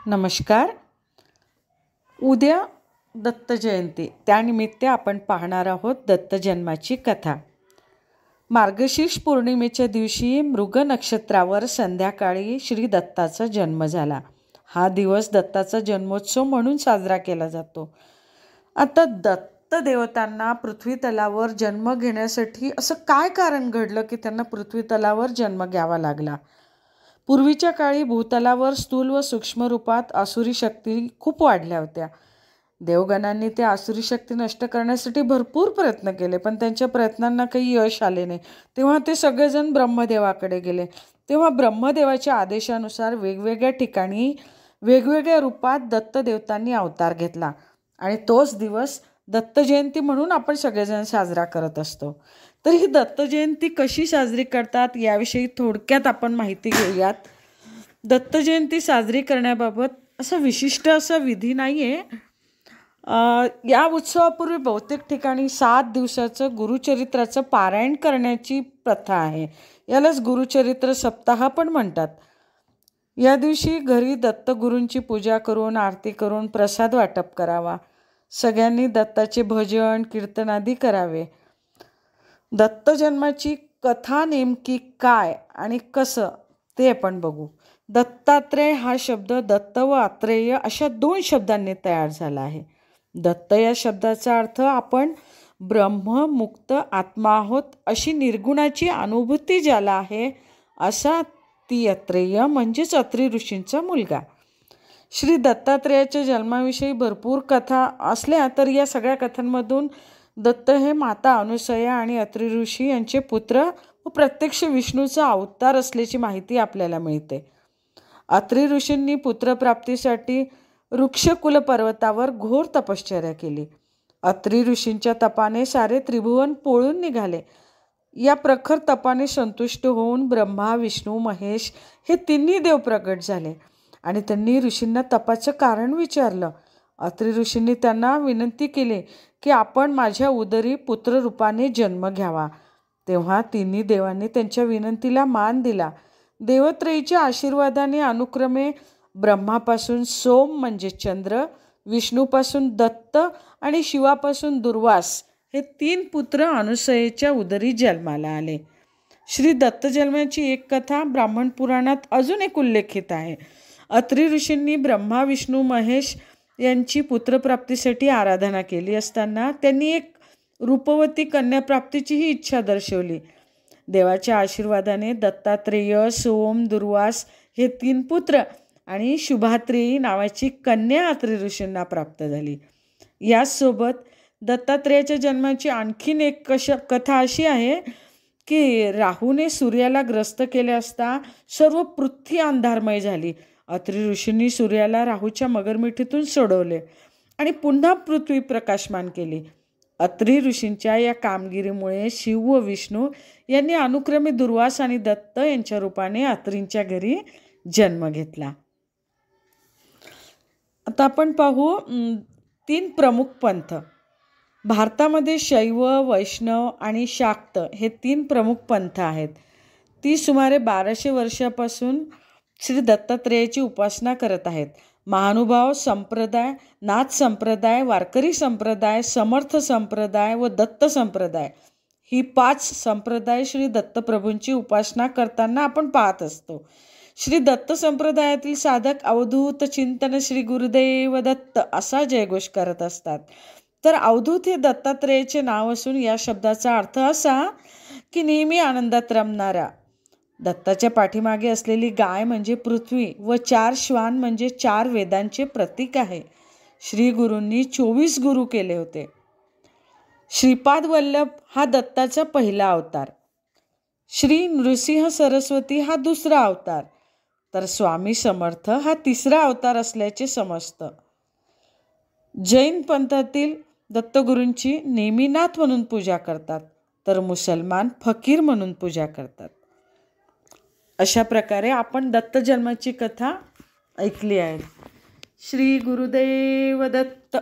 नमस्कार. उद्या दत्त जयंती, त्यानिमित्त आपण पाहणार आहोत दत्त जन्माची कथा. मार्गशीर्ष पौर्णिमेच्या दिवशी मृग नक्षत्रावर संध्याकाळी श्री दत्ताचा जन्म झाला. हा दिवस दत्ताचा जन्मोत्सव म्हणून साजरा केला जातो. आता दत्त देवतांना पृथ्वी तलावर जन्म घेण्यासाठी असं काय कारण घडलं की त्यांना पृथ्वी तलावर जन्म घ्यावा लागला? पूर्वीच्या काळी भूतलावर स्थूल व सूक्ष्म रूपात आसुरी शक्ती खूप वाढल्या होत्या. देवगणांनी त्या आसुरी शक्ती नष्ट करण्यासाठी भरपूर प्रयत्न केले, पण त्यांच्या प्रयत्नांना काही यश आले नाही. तेव्हा ते सगळेजण ब्रह्मदेवाकडे गेले. तेव्हा ब्रह्मदेवाच्या आदेशानुसार वेगवेगळ्या ठिकाणी वेगवेगळ्या रूपात दत्त देवतांनी अवतार घेतला आणि तोच दिवस दत्त जयंती म्हणून आपण सगळेजण साजरा करत असतो. तर ही दत्त जयंती कशी साजरी करतात याविषयी थोडक्यात आपण माहिती घेऊयात. दत्त जयंती साजरी करण्याबाबत असं विशिष्ट असा विधी नाही आहे. या उत्सवापूर्वी बहुतेक ठिकाणी 7 दिवसाचं गुरुचरित्राचं पारायण करण्याची प्रथा आहे. यालाच गुरुचरित्र सप्ताह पण म्हणतात. या दिवशी घरी दत्तगुरूंची पूजा करून आरती करून प्रसाद वाटप करावा. सगळ्यांनी दत्ताचे भजन कीर्तन आदी करावे. दत्त जन्माची कथा नेमकी काय आणि कसं ते आपण बघू. दत्तात्रेय हा शब्द दत्त व आत्रेय अशा 2 शब्दांनी तयार झाला आहे. दत्त या शब्दाचा अर्थ आपण ब्रह्ममुक्त आत्मा आहोत अशी निर्गुणाची अनुभूती ज्याला आहे असा ती अत्रेय म्हणजेच अत्री ऋषींचा मुलगा. श्री दत्तात्रेयाच्या जन्माविषयी भरपूर कथा असल्या तर या सगळ्या कथांमधून दत्त हे माता अनुसया आणि अत्री ऋषी यांचे पुत्र व प्रत्यक्ष विष्णूचा अवतार असल्याची माहिती आपल्याला मिळते. अत्री ऋषींनी पुत्रप्राप्तीसाठी वृक्षकुल पर्वतावर घोर तपश्चर्या केली. अत्री ऋषींच्या तपाने सारे त्रिभुवन पोळून निघाले. या प्रखर तपाने संतुष्ट होऊन ब्रह्मा विष्णू महेश हे तिन्ही देव प्रकट झाले आणि त्यांनी ऋषींना तपाचं कारण विचारलं. अत्री ऋषींनी त्यांना विनंती केली की आपण माझ्या उदरी पुत्ररूपाने जन्म घ्यावा. तेव्हा तिन्ही देवांनी त्यांच्या विनंतीला मान दिला. देवत्रयीच्या आशीर्वादाने अनुक्रमे ब्रह्मापासून सोम म्हणजे चंद्र, विष्णूपासून दत्त आणि शिवापासून दुर्वास हे 3 पुत्र अनुसयेच्या उदरी जन्माला आले. श्री दत्त जन्माची एक कथा ब्राह्मण पुराणात अजून एक उल्लेखित आहे. अत्री ऋषींनी ब्रह्मा विष्णू महेश यांची पुत्रप्राप्तीसाठी आराधना केली असताना त्यांनी एक रूपवती कन्याप्राप्तीचीही इच्छा दर्शवली. देवाच्या आशीर्वादाने दत्तात्रेय सोम दुर्वास हे 3 पुत्र आणि शुभात्रेयी नावाची कन्या अत्री ऋषींना प्राप्त झाली. याचसोबत दत्तात्रेयाच्या जन्माची आणखीन एक कथा अशी आहे की राहूने सूर्याला ग्रस्त केले असता सर्व पृथ्वी अंधारमय झाली. अत्री ऋषींनी सूर्याला राहूच्या मगरमिठीतून सोडवले आणि पुन्हा पृथ्वी प्रकाशमान केली. अत्री ऋषींच्या या कामगिरीमुळे शिव व विष्णू यांनी अनुक्रमे दुर्वास आणि दत्त यांच्या रूपाने अत्रींच्या घरी जन्म घेतला. आता आपण पाहू 3 प्रमुख पंथ. भारतामध्ये शैव वैष्णव आणि शाक्त हे 3 प्रमुख पंथ आहेत. ती सुमारे 1200 वर्षापासून श्री दत्तात्रेयाची उपासना करत आहेत. महानुभाव संप्रदाय, नाथ संप्रदाय, वारकरी संप्रदाय, समर्थ संप्रदाय व दत्त संप्रदाय ही 5 संप्रदाय श्री दत्तप्रभूंची उपासना करताना आपण पाहत असतो. श्री दत्त संप्रदायातील साधक अवधूत चिंतन श्री गुरुदेव दत्त असा जयघोष करत असतात. तर अवधूत हे दत्तात्रेयाचे नाव असून या शब्दाचा अर्थ असा की नेहमी आनंदात रमणारा. दत्ताच्या पाठीमागे असलेली गाय म्हणजे पृथ्वी व 4 श्वान म्हणजे 4 वेदांचे प्रतीक आहे. श्री गुरूंनी 24 गुरु केले होते. श्रीपाद वल्लभ हा दत्ताचा पहिला अवतार, श्री नृसिंह सरस्वती हा दुसरा अवतार, तर स्वामी समर्थ हा 3रा अवतार असल्याचे समजतं. जैन पंथातील दत्तगुरूंची नेहमी नाथ म्हणून पूजा करतात, तर मुसलमान फकीर म्हणून पूजा करतात. अशा प्रकारे आपण दत्त जन्माची कथा ऐकली आहे. श्री गुरुदेव दत्त.